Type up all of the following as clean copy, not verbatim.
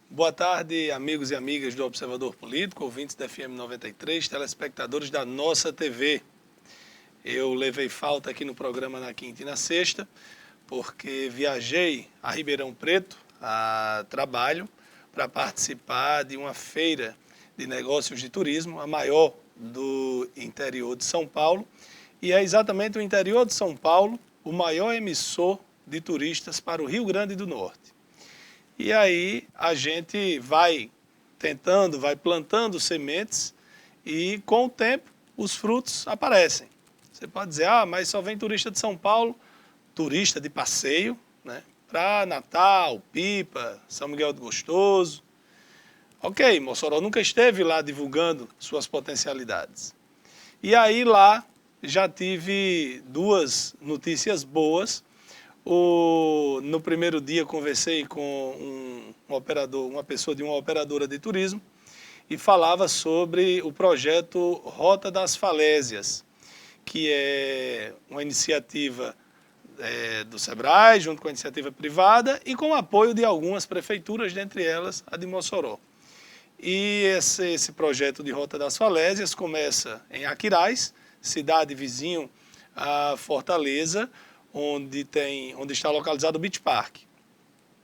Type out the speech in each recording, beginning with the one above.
Boa tarde, amigos e amigas do Observador Político, ouvintes da FM 93, telespectadores da nossa TV. Eu levei falta aqui no programa na quinta e na sexta, porque viajei a Ribeirão Preto a trabalho para participar de uma feira de negócios de turismo, a maior do interior de São Paulo. E é exatamente o interior de São Paulo o maior emissor de turistas para o Rio Grande do Norte. E aí a gente vai tentando, vai plantando sementes e com o tempo os frutos aparecem. Você pode dizer, mas só vem turista de São Paulo, turista de passeio, né, para Natal, Pipa, São Miguel do Gostoso. Ok, Mossoró nunca esteve lá divulgando suas potencialidades. E aí lá já tive duas notícias boas. No primeiro dia conversei com uma pessoa de uma operadora de turismo e falava sobre o projeto Rota das Falésias, que é uma iniciativa do Sebrae, junto com a iniciativa privada e com o apoio de algumas prefeituras, dentre elas a de Mossoró. E esse projeto de Rota das Falésias começa em Aquiraz, cidade vizinho a Fortaleza, onde está localizado o Beach Park.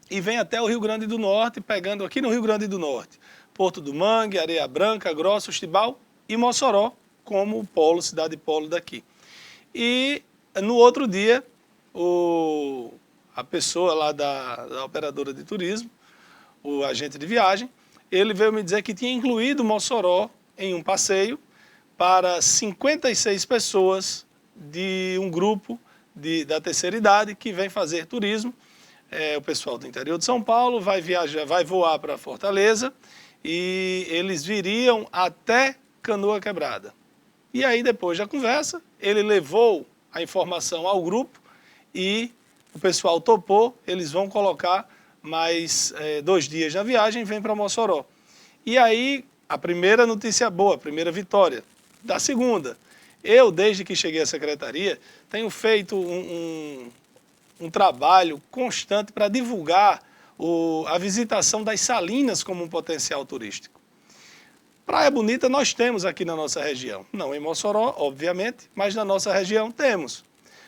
E vem até o Rio Grande do Norte, pegando aqui no Rio Grande do Norte, Porto do Mangue, Areia Branca, Grossos, Tibau e Mossoró, como polo, cidade polo daqui. E no outro dia, a pessoa lá da operadora de turismo, o agente de viagem, ele veio me dizer que tinha incluído Mossoró em um passeio para 56 pessoas de um grupo da terceira idade que vem fazer turismo. O pessoal do interior de São Paulo vai voar para Fortaleza e eles viriam até Canoa Quebrada. E aí, depois da conversa, ele levou a informação ao grupo e o pessoal topou, eles vão colocar mais 2 dias na viagem e vem para Mossoró. E aí, a primeira notícia boa, a primeira vitória. Da segunda, eu, desde que cheguei à secretaria, tenho feito um trabalho constante para divulgar a visitação das salinas como um potencial turístico. Praia Bonita nós temos aqui na nossa região. Não em Mossoró, obviamente, mas na nossa região temos.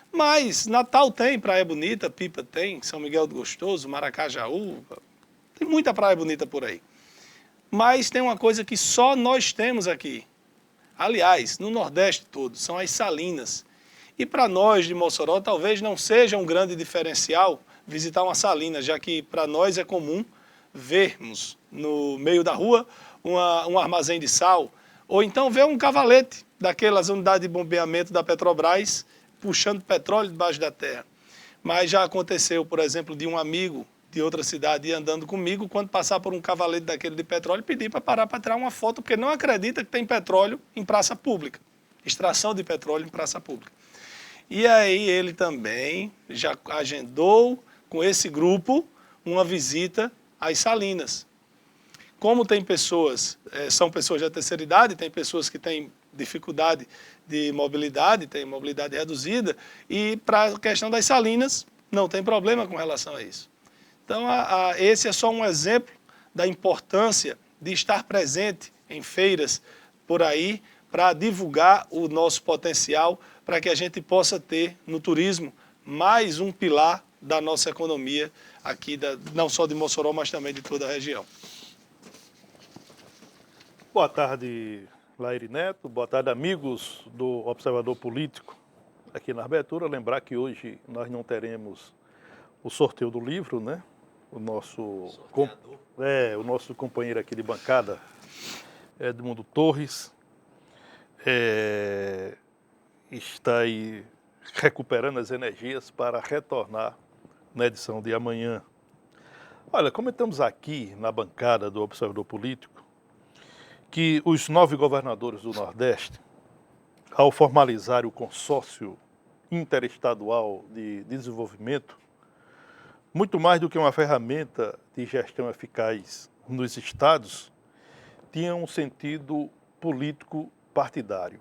Mas Natal tem Praia Bonita, Pipa tem, São Miguel do Gostoso, Maracajaú, tem muita praia bonita por aí. Mas tem uma coisa que só nós temos aqui. Aliás, no Nordeste todo, são as salinas. E para nós de Mossoró talvez não seja um grande diferencial visitar uma salina, já que para nós é comum vermos no meio da rua um armazém de sal, ou então ver um cavalete daquelas unidades de bombeamento da Petrobras puxando petróleo debaixo da terra. Mas já aconteceu, por exemplo, de um amigo de outra cidade ir andando comigo, quando passar por um cavalete daquele de petróleo, pedir para parar para tirar uma foto, porque não acredita que tem petróleo em praça pública, extração de petróleo em praça pública. E aí ele também já agendou com esse grupo uma visita às salinas. Como tem pessoas, são pessoas da terceira idade, tem pessoas que têm dificuldade de mobilidade, têm mobilidade reduzida, e para a questão das salinas não tem problema com relação a isso. Então, esse é só um exemplo da importância de estar presente em feiras por aí para divulgar o nosso potencial, para que a gente possa ter no turismo mais um pilar da nossa economia aqui, não só de Mossoró, mas também de toda a região. Boa tarde, Laíri Neto. Boa tarde, amigos do Observador Político. Aqui na abertura, lembrar que hoje nós não teremos o sorteio do livro, né? O nosso companheiro aqui de bancada, Edmundo Torres, está aí recuperando as energias para retornar na edição de amanhã. Olha, comentamos aqui na bancada do Observador Político que os 9 governadores do Nordeste ao formalizar o consórcio interestadual de desenvolvimento, muito mais do que uma ferramenta de gestão eficaz nos estados, tinha um sentido político partidário.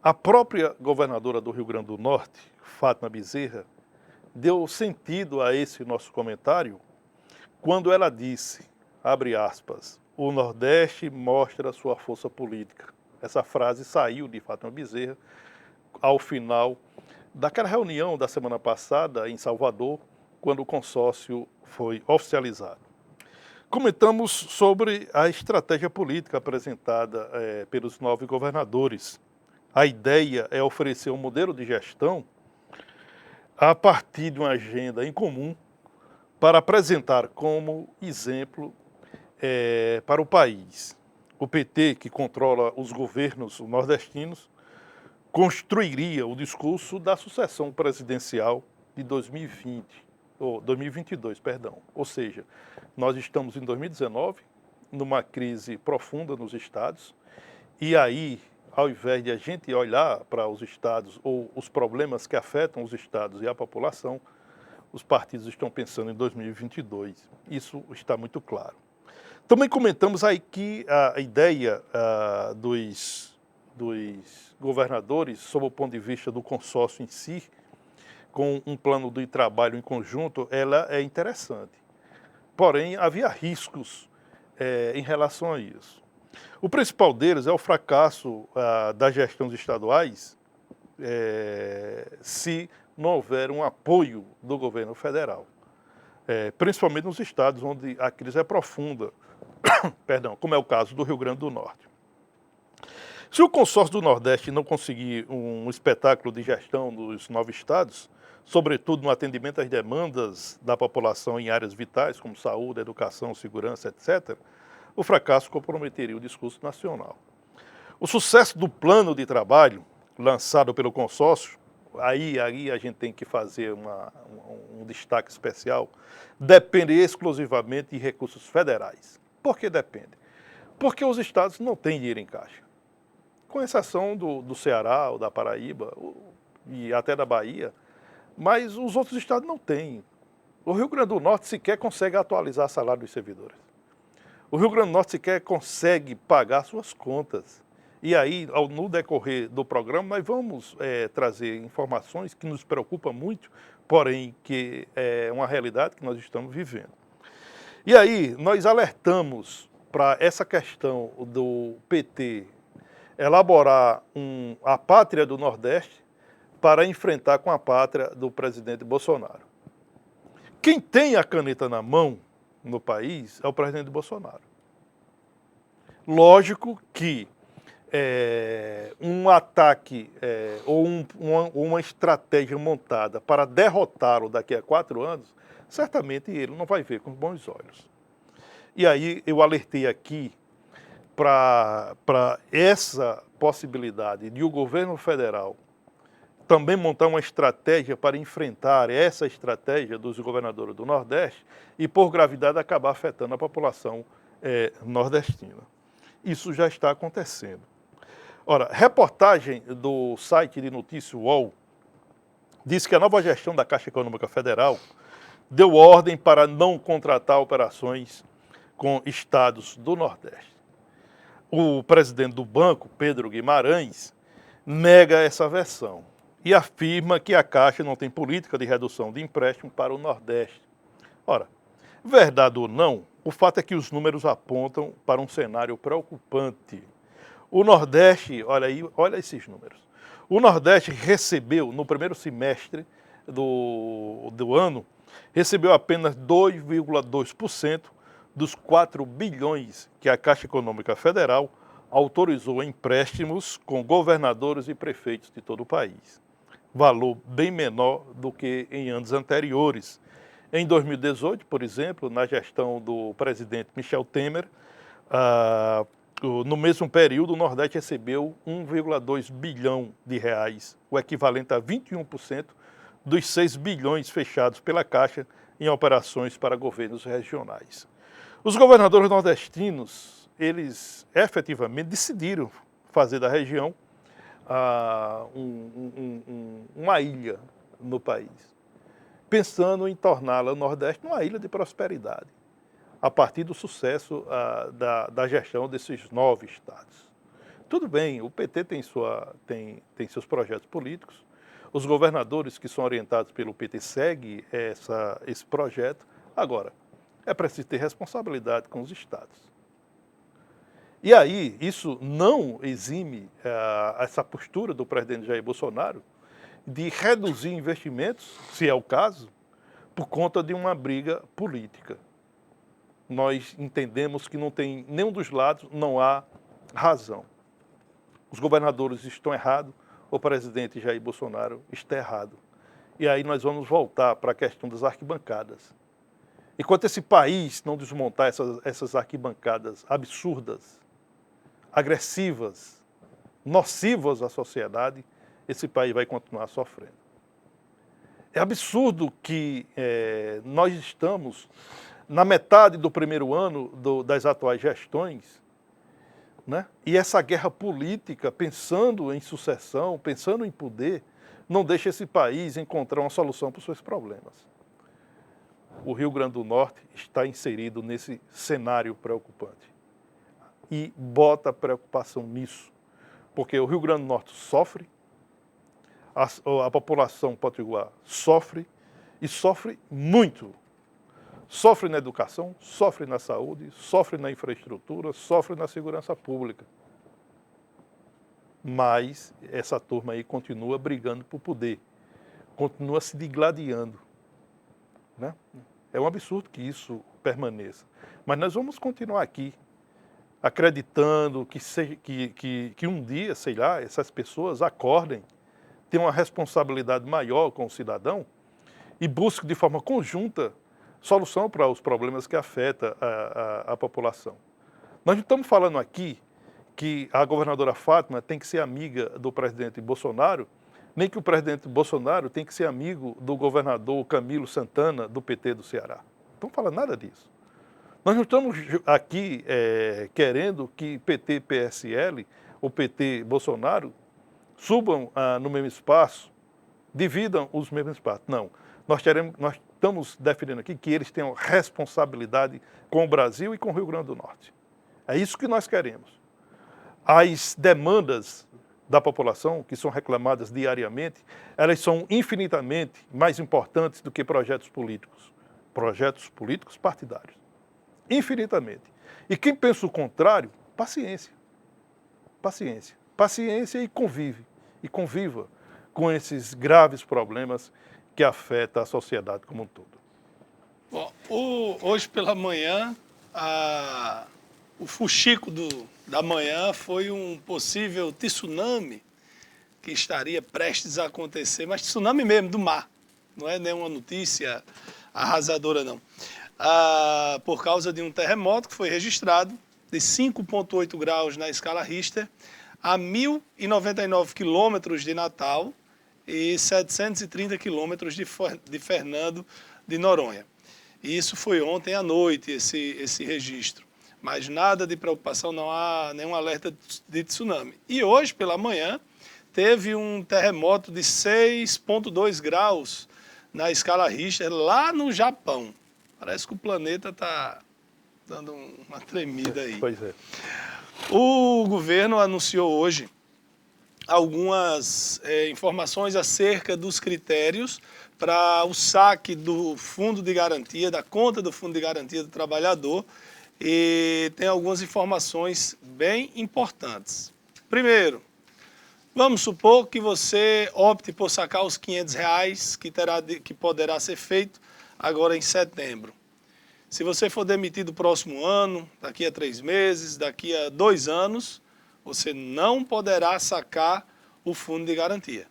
A própria governadora do Rio Grande do Norte, Fátima Bezerra, deu sentido a esse nosso comentário quando ela disse, abre aspas, o Nordeste mostra sua força política. Essa frase saiu de Fátima Bezerra ao final daquela reunião da semana passada em Salvador, quando o consórcio foi oficializado. Comentamos sobre a estratégia política apresentada pelos 9 governadores. A ideia é oferecer um modelo de gestão a partir de uma agenda em comum para apresentar como exemplo para o país. O PT, que controla os governos nordestinos, construiria o discurso da sucessão presidencial de 2022, perdão. Ou seja, nós estamos em 2019, numa crise profunda nos estados, e aí, ao invés de a gente olhar para os estados ou os problemas que afetam os estados e a população, os partidos estão pensando em 2022. Isso está muito claro. Também comentamos aí que a ideia dos governadores, sob o ponto de vista do consórcio em si, com um plano de trabalho em conjunto, ela é interessante. Porém, havia riscos em relação a isso. O principal deles é o fracasso das gestões estaduais se não houver um apoio do governo federal, principalmente nos estados onde a crise é profunda, perdão, como é o caso do Rio Grande do Norte. Se o consórcio do Nordeste não conseguir um espetáculo de gestão dos 9 estados, sobretudo no atendimento às demandas da população em áreas vitais, como saúde, educação, segurança, etc., o fracasso comprometeria o discurso nacional. O sucesso do plano de trabalho lançado pelo consórcio, aí a gente tem que fazer um destaque especial, depende exclusivamente de recursos federais. Por que depende? Porque os estados não têm dinheiro em caixa. Com exceção do Ceará, ou da Paraíba, e até da Bahia, mas os outros estados não têm. O Rio Grande do Norte sequer consegue atualizar o salário dos servidores. O Rio Grande do Norte sequer consegue pagar suas contas. E aí, no decorrer do programa, nós vamos trazer informações que nos preocupam muito, porém que é uma realidade que nós estamos vivendo. E aí, nós alertamos para essa questão do PT elaborar a pátria do Nordeste para enfrentar com a pátria do presidente Bolsonaro. Quem tem a caneta na mão no país é o presidente Bolsonaro. Lógico que um ataque ou uma estratégia montada para derrotá-lo daqui a 4 anos, certamente ele não vai ver com bons olhos. E aí eu alertei aqui para essa possibilidade de o governo federal também montar uma estratégia para enfrentar essa estratégia dos governadores do Nordeste e, por gravidade, acabar afetando a população nordestina. Isso já está acontecendo. Ora, reportagem do site de notícia UOL diz que a nova gestão da Caixa Econômica Federal deu ordem para não contratar operações com estados do Nordeste. O presidente do banco, Pedro Guimarães, nega essa versão e afirma que a Caixa não tem política de redução de empréstimo para o Nordeste. Ora, verdade ou não, o fato é que os números apontam para um cenário preocupante. O Nordeste, olha aí, olha esses números. O Nordeste recebeu, no primeiro semestre do ano, recebeu apenas 2,2% dos 4 bilhões que a Caixa Econômica Federal autorizou empréstimos com governadores e prefeitos de todo o país. Valor bem menor do que em anos anteriores. Em 2018, por exemplo, na gestão do presidente Michel Temer, no mesmo período, o Nordeste recebeu 1,2 bilhão de reais, o equivalente a 21% dos 6 bilhões fechados pela Caixa em operações para governos regionais. Os governadores nordestinos, eles efetivamente decidiram fazer da região uma ilha no país, pensando em torná-la, o Nordeste, uma ilha de prosperidade, a partir do sucesso da gestão desses 9 estados. Tudo bem, o PT tem seus projetos políticos, os governadores que são orientados pelo PT seguem esse projeto. Agora, é preciso ter responsabilidade com os estados. E aí, isso não exime essa postura do presidente Jair Bolsonaro de reduzir investimentos, se é o caso, por conta de uma briga política. Nós entendemos que não tem nenhum dos lados, não há razão. Os governadores estão errados, o presidente Jair Bolsonaro está errado. E aí nós vamos voltar para a questão das arquibancadas. Enquanto esse país não desmontar essas arquibancadas absurdas, agressivas, nocivas à sociedade, esse país vai continuar sofrendo. É absurdo que nós estamos na metade do primeiro ano das atuais gestões, né? E essa guerra política, pensando em sucessão, pensando em poder, não deixa esse país encontrar uma solução para os seus problemas. O Rio Grande do Norte está inserido nesse cenário preocupante. E bota preocupação nisso, porque o Rio Grande do Norte sofre, a população potiguar sofre, e sofre muito. Sofre na educação, sofre na saúde, sofre na infraestrutura, sofre na segurança pública. Mas essa turma aí continua brigando por poder, continua se digladiando, né? É um absurdo que isso permaneça. Mas nós vamos continuar aqui, acreditando que um dia, sei lá, essas pessoas acordem, tenham uma responsabilidade maior com o cidadão e busquem de forma conjunta solução para os problemas que afetam a população. Nós não estamos falando aqui que a governadora Fátima tem que ser amiga do presidente Bolsonaro, nem que o presidente Bolsonaro tem que ser amigo do governador Camilo Santana, do PT do Ceará. Não estamos falando nada disso. Nós não estamos aqui querendo que PT, PSL ou PT, Bolsonaro subam no mesmo espaço, dividam os mesmos espaços. Não. Nós estamos definindo aqui que eles tenham responsabilidade com o Brasil e com o Rio Grande do Norte. É isso que nós queremos. As demandas da população, que são reclamadas diariamente, elas são infinitamente mais importantes do que projetos políticos partidários. Infinitamente. E quem pensa o contrário, paciência. Paciência. Paciência e conviva com esses graves problemas que afetam a sociedade como um todo. Bom, hoje pela manhã, o fuxico da manhã foi um possível tsunami que estaria prestes a acontecer, mas tsunami mesmo, do mar, não é nenhuma notícia arrasadora não. Por causa de um terremoto que foi registrado de 5,8 graus na escala Richter, a 1.099 quilômetros de Natal e 730 quilômetros de Fernando de Noronha. E isso foi ontem à noite, esse registro. Mas nada de preocupação, não há nenhum alerta de tsunami. E hoje, pela manhã, teve um terremoto de 6,2 graus na escala Richter, lá no Japão. Parece que o planeta está dando uma tremida aí. Pois é. O governo anunciou hoje algumas informações acerca dos critérios para o saque do fundo de garantia, da conta do fundo de garantia do trabalhador, e tem algumas informações bem importantes. Primeiro, vamos supor que você opte por sacar os R$500 que poderá ser feito agora em setembro. Se você for demitido próximo ano, daqui a 3 meses, daqui a 2 anos, você não poderá sacar o fundo de garantia.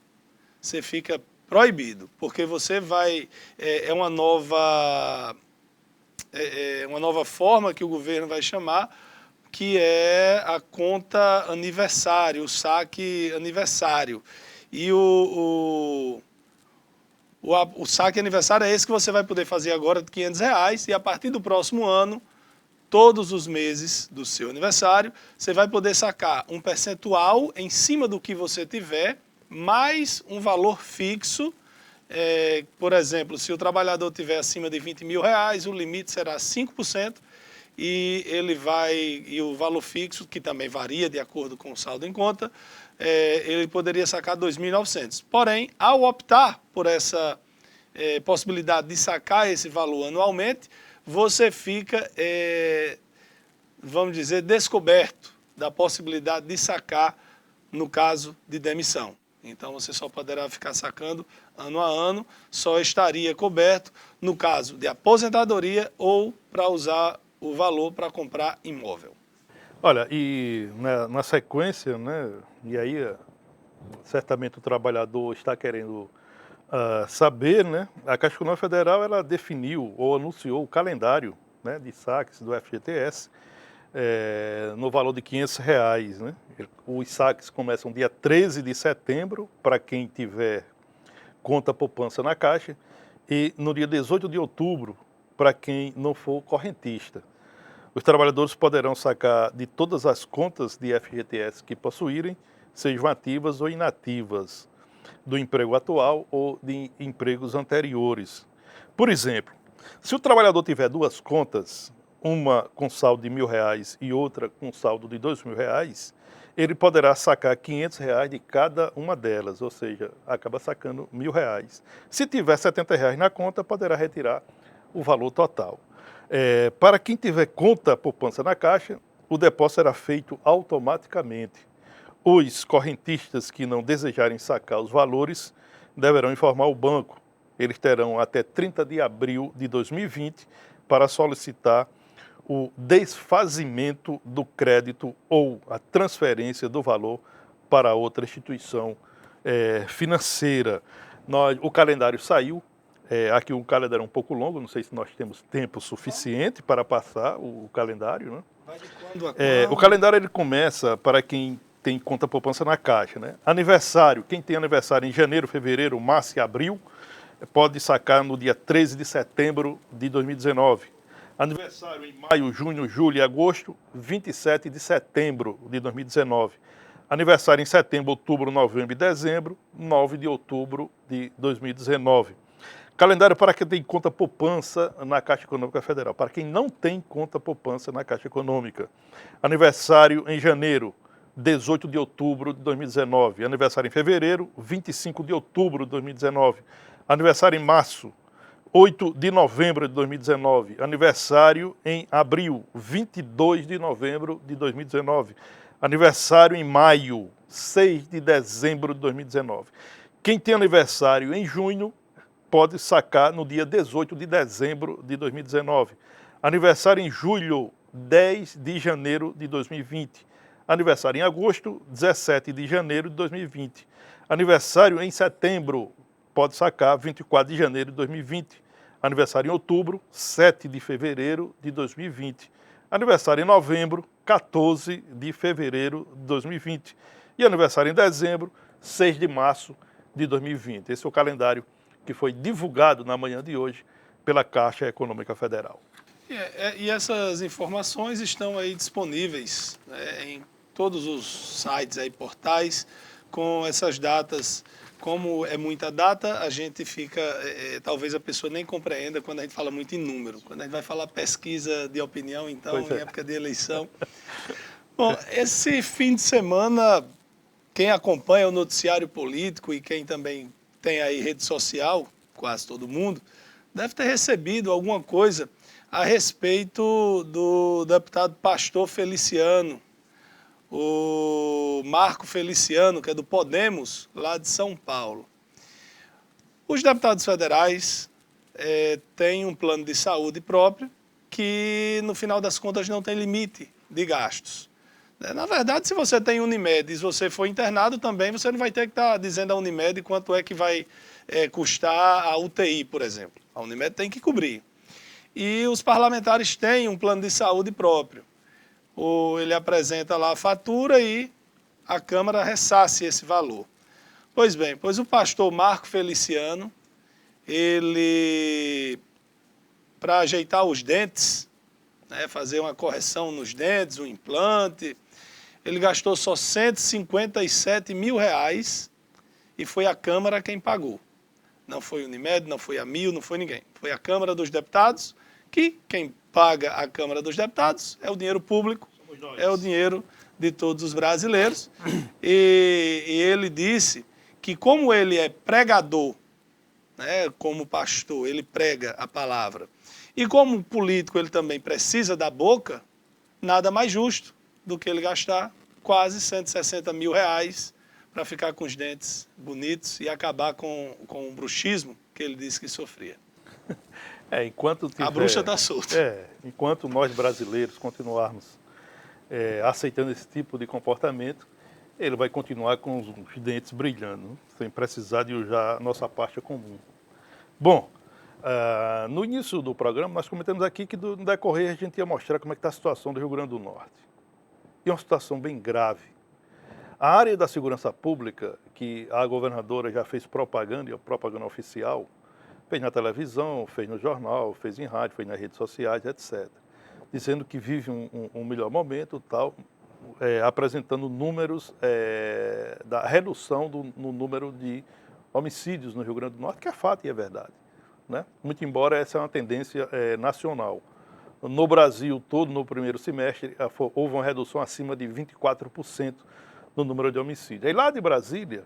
Você fica proibido, porque você vai... É uma nova forma que o governo vai chamar, que é a conta aniversário, o saque aniversário. E o saque aniversário é esse que você vai poder fazer agora de R$500, e a partir do próximo ano todos os meses do seu aniversário, você vai poder sacar um percentual em cima do que você tiver, mais um valor fixo. Por exemplo, se o trabalhador tiver acima de R$ 20.000, o limite será 5%, e o valor fixo, que também varia de acordo com o saldo em conta, ele poderia sacar 2.900. Porém, ao optar por essa possibilidade de sacar esse valor anualmente, você fica, vamos dizer, descoberto da possibilidade de sacar no caso de demissão. Então, você só poderá ficar sacando ano a ano, só estaria coberto no caso de aposentadoria ou para usar o valor para comprar imóvel. Olha, e na sequência, né, e aí certamente o trabalhador está querendo saber, né, a Caixa Econômica Federal ela definiu ou anunciou o calendário, né, de saques do FGTS no valor de R$ 500, né? Os saques começam dia 13 de setembro para quem tiver conta poupança na Caixa e no dia 18 de outubro para quem não for correntista. Os trabalhadores poderão sacar de todas as contas de FGTS que possuírem, sejam ativas ou inativas, do emprego atual ou de empregos anteriores. Por exemplo, se o trabalhador tiver duas contas, uma com saldo de R$ 1.000 e outra com saldo de R$ 2.000, ele poderá sacar R$ 500 de cada uma delas, ou seja, acaba sacando R$ 1.000. Se tiver R$ 70 na conta, poderá retirar o valor total. Para quem tiver conta poupança na Caixa, o depósito será feito automaticamente. Os correntistas que não desejarem sacar os valores deverão informar o banco. Eles terão até 30 de abril de 2020 para solicitar o desfazimento do crédito ou a transferência do valor para outra instituição financeira. O calendário saiu. Aqui o calendário é um pouco longo, não sei se nós temos tempo suficiente para passar o calendário, né? Vai de quando a quando? O calendário ele começa para quem tem conta poupança na Caixa, né? Aniversário, quem tem aniversário em janeiro, fevereiro, março e abril, pode sacar no dia 13 de setembro de 2019. Aniversário em maio, junho, julho e agosto, 27 de setembro de 2019. Aniversário em setembro, outubro, novembro e dezembro, 9 de outubro de 2019. Calendário para quem tem conta poupança na Caixa Econômica Federal. Para quem não tem conta poupança na Caixa Econômica. Aniversário em janeiro, 18 de outubro de 2019. Aniversário em fevereiro, 25 de outubro de 2019. Aniversário em março, 8 de novembro de 2019. Aniversário em abril, 22 de novembro de 2019. Aniversário em maio, 6 de dezembro de 2019. Quem tem aniversário em junho, pode sacar no dia 18 de dezembro de 2019. Aniversário em julho, 10 de janeiro de 2020. Aniversário em agosto, 17 de janeiro de 2020. Aniversário em setembro, pode sacar 24 de janeiro de 2020. Aniversário em outubro, 7 de fevereiro de 2020. Aniversário em novembro, 14 de fevereiro de 2020. E aniversário em dezembro, 6 de março de 2020. Esse é o calendário que foi divulgado na manhã de hoje pela Caixa Econômica Federal. E essas informações estão aí disponíveis em todos os sites, aí, portais, com essas datas. Como é muita data, a gente fica, talvez a pessoa nem compreenda quando a gente fala muito em número. Quando a gente vai falar pesquisa de opinião, então, em época de eleição. Bom, esse fim de semana, quem acompanha o noticiário político e quem também tem aí rede social, quase todo mundo, deve ter recebido alguma coisa a respeito do deputado Pastor Feliciano, o Marco Feliciano, que é do Podemos, lá de São Paulo. Os deputados federais têm um plano de saúde próprio que, no final das contas, não tem limite de gastos. Na verdade, se você tem Unimed e se você for internado também, você não vai ter que estar dizendo à Unimed quanto é que vai custar a UTI, por exemplo. A Unimed tem que cobrir. E os parlamentares têm um plano de saúde próprio. Ele apresenta lá a fatura e a Câmara ressarce esse valor. Pois bem, o pastor Marco Feliciano, ele, para ajeitar os dentes, né, fazer uma correção nos dentes, um implante. Ele gastou só R$ 157 mil e foi a Câmara quem pagou. Não foi a Unimed, não foi a Mil, não foi ninguém. Foi a Câmara dos Deputados, que quem paga a Câmara dos Deputados é o dinheiro público, é o dinheiro de todos os brasileiros. E ele disse que como ele é pregador, né, como pastor, ele prega a palavra, e como político ele também precisa da boca, nada mais justo do que ele gastar quase R$ 160 mil para ficar com os dentes bonitos e acabar com o bruxismo que ele disse que sofria. A bruxa está solta. Enquanto nós brasileiros continuarmos aceitando esse tipo de comportamento, ele vai continuar com os dentes brilhando, sem precisar de usar a nossa pasta comum. Bom, no início do programa nós comentamos aqui que no decorrer a gente ia mostrar como é que está a situação do Rio Grande do Norte. E é uma situação bem grave. A área da segurança pública, que a governadora já fez propaganda, e a propaganda oficial, fez na televisão, fez no jornal, fez em rádio, fez nas redes sociais, etc. Dizendo que vive um melhor momento, tal, apresentando números da redução no número de homicídios no Rio Grande do Norte, que é fato e é verdade, né? Muito embora essa é uma tendência nacional. No Brasil todo, no primeiro semestre, houve uma redução acima de 24% no número de homicídios. E lá de Brasília,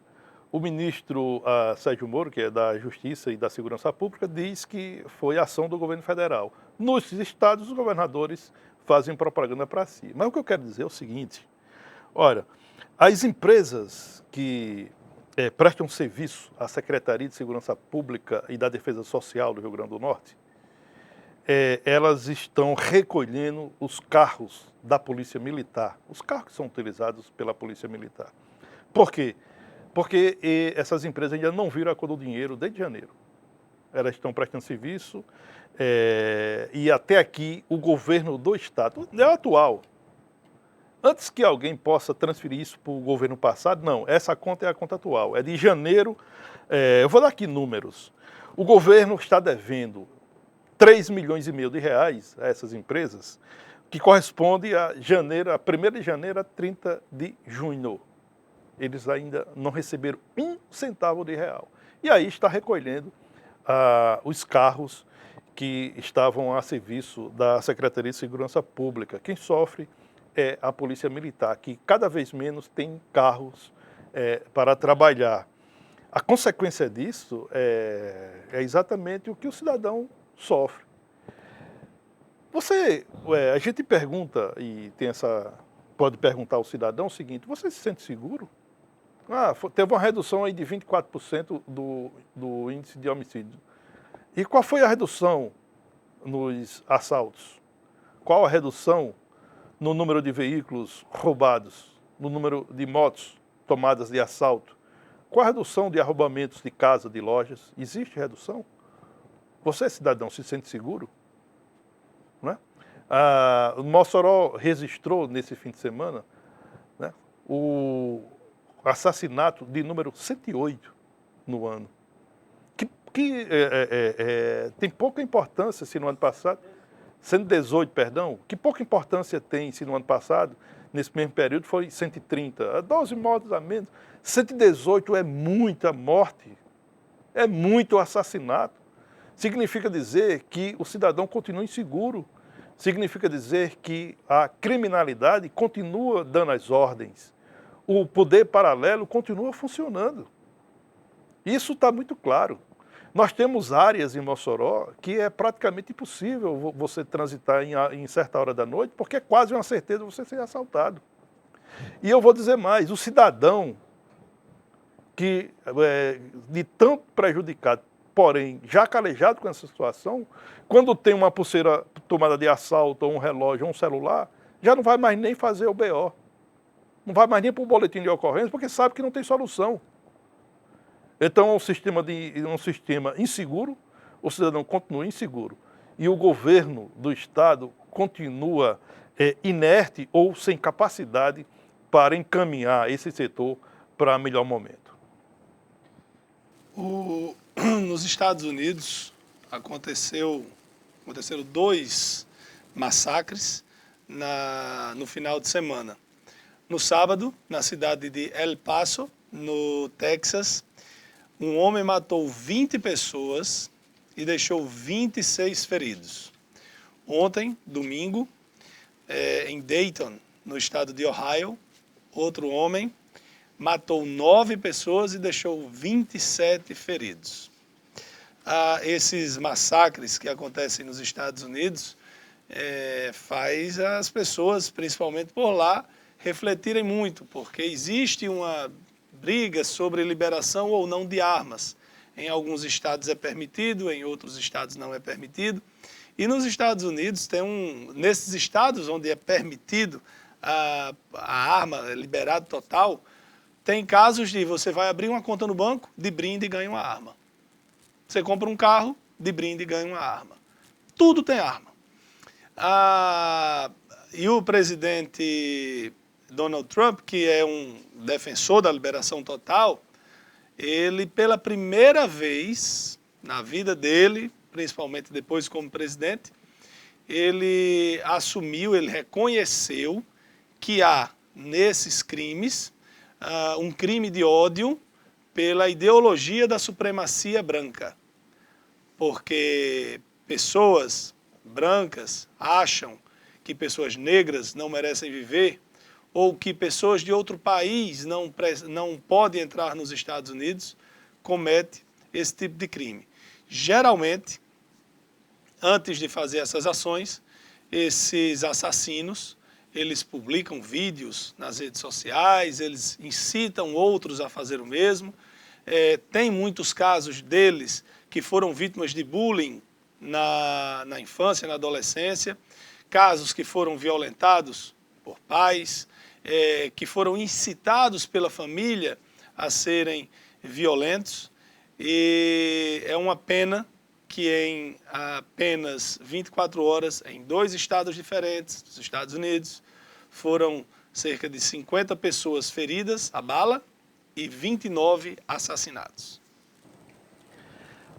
o ministro Sérgio Moro, que é da Justiça e da Segurança Pública, diz que foi ação do governo federal. Nos estados, os governadores fazem propaganda para si. Mas o que eu quero dizer é o seguinte: olha, as empresas que prestam serviço à Secretaria de Segurança Pública e da Defesa Social do Rio Grande do Norte, elas estão recolhendo os carros da Polícia Militar, os carros que são utilizados pela Polícia Militar. Por quê? Porque essas empresas ainda não viram a cor do dinheiro desde janeiro. Elas estão prestando serviço e até aqui o governo do Estado, é o atual. Antes que alguém possa transferir isso para o governo passado, não, essa conta é a conta atual, é de janeiro. Eu vou dar aqui números. O governo está devendo 3,5 milhões de reais a essas empresas, que corresponde a 1º de janeiro a 30 de junho. Eles ainda não receberam um centavo de real. E aí está recolhendo os carros que estavam a serviço da Secretaria de Segurança Pública. Quem sofre é a Polícia Militar, que cada vez menos tem carros para trabalhar. A consequência disso é exatamente o que o cidadão sofre. A gente pergunta, e pode perguntar ao cidadão o seguinte: você se sente seguro? Teve uma redução aí de 24% do índice de homicídio. E qual foi a redução nos assaltos? Qual a redução no número de veículos roubados, no número de motos tomadas de assalto? Qual a redução de arrombamentos de casa, de lojas? Existe redução? Você, cidadão, se sente seguro? Né? O Mossoró registrou nesse fim de semana, né, o assassinato de número 108 no ano. Tem pouca importância se no ano passado, 118, perdão, que pouca importância tem se no ano passado, nesse mesmo período, foi 130, 12 mortes a menos. 118 é muita morte, é muito assassinato. Significa dizer que o cidadão continua inseguro, significa dizer que a criminalidade continua dando as ordens, o poder paralelo continua funcionando. Isso está muito claro. Nós temos áreas em Mossoró que é praticamente impossível você transitar em certa hora da noite, porque é quase uma certeza você ser assaltado. E eu vou dizer mais: o cidadão que de tanto prejudicado, porém já calejado com essa situação, quando tem uma pulseira tomada de assalto, ou um relógio, ou um celular, já não vai mais nem fazer o BO. Não vai mais nem para o boletim de ocorrência, porque sabe que não tem solução. Então é um sistema inseguro, o cidadão continua inseguro. E o governo do Estado continua inerte ou sem capacidade para encaminhar esse setor para melhor momento. Nos Estados Unidos aconteceram 2 massacres no final de semana. No sábado, na cidade de El Paso, no Texas, um homem matou 20 pessoas e deixou 26 feridos. Ontem, domingo, em Dayton, no estado de Ohio, outro homem matou 9 pessoas e deixou 27 feridos. Esses massacres que acontecem nos Estados Unidos faz as pessoas, principalmente por lá, refletirem muito, porque existe uma briga sobre liberação ou não de armas. Em alguns estados é permitido, em outros estados não é permitido. E nos Estados Unidos, nesses estados onde é permitido a arma, liberado total, tem casos de você vai abrir uma conta no banco, de brinde ganha uma arma. Você compra um carro, de brinde ganha uma arma. Tudo tem arma. E o presidente Donald Trump, que é um defensor da liberação total, ele, pela primeira vez na vida dele, principalmente depois como presidente, ele assumiu, ele reconheceu que há nesses crimes um crime de ódio pela ideologia da supremacia branca. Porque pessoas brancas acham que pessoas negras não merecem viver, ou que pessoas de outro país não podem entrar nos Estados Unidos, comete esse tipo de crime. Geralmente, antes de fazer essas ações, esses assassinos, eles publicam vídeos nas redes sociais, eles incitam outros a fazer o mesmo. Tem muitos casos deles que foram vítimas de bullying na infância, na adolescência, casos que foram violentados por pais, que foram incitados pela família a serem violentos, e é uma pena que em apenas 24 horas, em 2 estados diferentes dos Estados Unidos, foram cerca de 50 pessoas feridas a bala e 29 assassinados.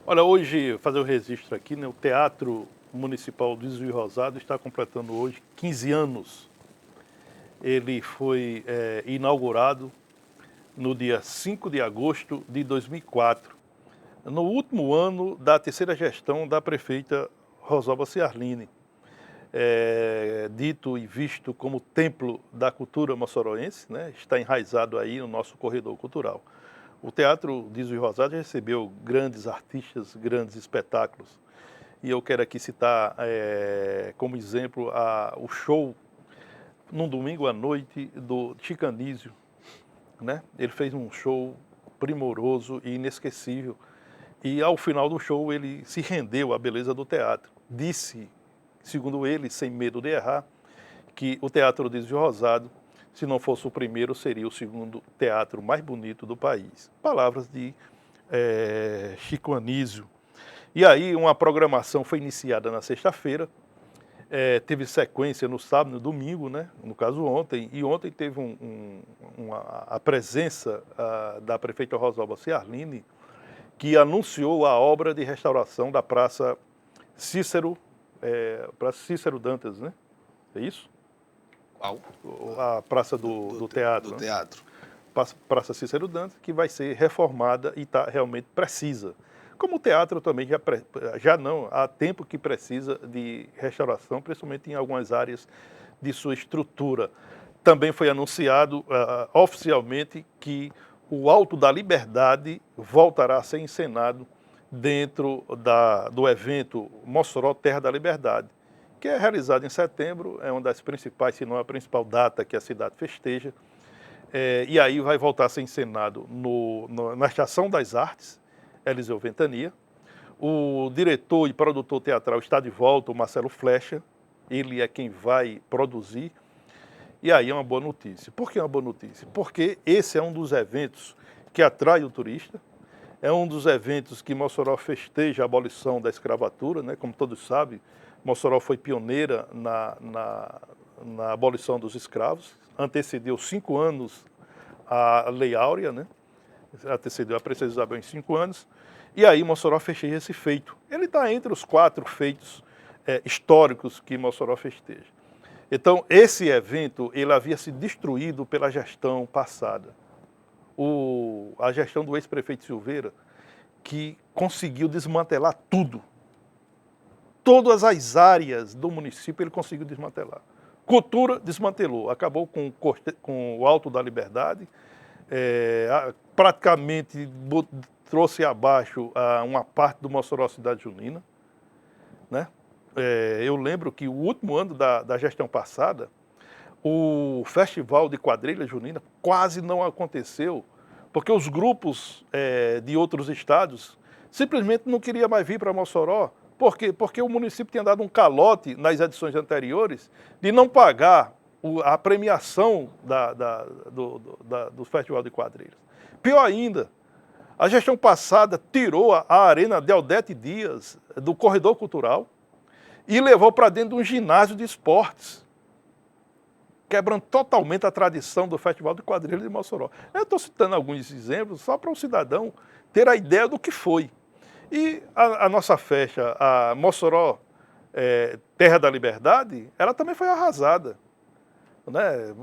Olha, hoje, fazer o registro aqui, né, o Teatro Municipal do Juiz Rosado está completando hoje 15 anos. Ele foi inaugurado no dia 5 de agosto de 2004, no último ano da terceira gestão da prefeita Rosalba Ciarline, dito e visto como templo da cultura moçoroense, né, está enraizado aí no nosso corredor cultural. O Teatro de Juiz Rosado recebeu grandes artistas, grandes espetáculos, e eu quero aqui citar como exemplo o show num domingo à noite do Chico Anísio, né? Ele fez um show primoroso e inesquecível, e ao final do show ele se rendeu à beleza do teatro. Disse, segundo ele, sem medo de errar, que o Teatro de Juiz Rosado, se não fosse o primeiro, seria o segundo teatro mais bonito do país. Palavras de Chico Anísio. E aí uma programação foi iniciada na sexta-feira, teve sequência no sábado e no domingo, né? No caso ontem, e ontem teve a presença da prefeita Rosalba Ciarline, que anunciou a obra de restauração da Praça Cícero Dantas, né? É isso? Qual? A Praça do Teatro. Do né? teatro. Praça Cícero Dantas, que vai ser reformada e está realmente precisa. Como o teatro também já não, há tempo que precisa de restauração, principalmente em algumas áreas de sua estrutura. Também foi anunciado oficialmente que o Alto da Liberdade voltará a ser encenado dentro do evento Mossoró Terra da Liberdade, que é realizado em setembro, é uma das principais, se não a principal data que a cidade festeja, e aí vai voltar a ser encenado na Estação das Artes, Eliseu Ventania. O diretor e produtor teatral está de volta, o Marcelo Flecha, ele é quem vai produzir, e aí é uma boa notícia. Por que é uma boa notícia? Porque esse é um dos eventos que atrai o turista, é um dos eventos que Mossoró festeja a abolição da escravatura, né? Como todos sabem, Mossoró foi pioneira na abolição dos escravos, antecedeu 5 anos a Lei Áurea, né? Antecedeu a Princesa Isabel em 5 anos, e aí Mossoró festeja esse feito. Ele está entre os 4 feitos históricos que Mossoró festeja. Então, esse evento ele havia sido destruído pela gestão passada. A gestão do ex-prefeito Silveira, que conseguiu desmantelar tudo. Todas as áreas do município ele conseguiu desmantelar. Cultura desmantelou, acabou com o Alto da Liberdade, praticamente trouxe abaixo uma parte do Mossoró Cidade Junina, né? Eu lembro que o último ano da gestão passada, o Festival de Quadrilha Junina quase não aconteceu, porque os grupos de outros estados simplesmente não queriam mais vir para Mossoró. Por quê? Porque o município tinha dado um calote nas edições anteriores de não pagar a premiação do Festival de Quadrilhas. Pior ainda, a gestão passada tirou a Arena Deodete Dias do corredor cultural e levou para dentro de um ginásio de esportes, quebrando totalmente a tradição do Festival de Quadrilhas de Mossoró. Eu estou citando alguns exemplos só para o cidadão ter a ideia do que foi. E a nossa festa, a Mossoró Terra da Liberdade, ela também foi arrasada, né?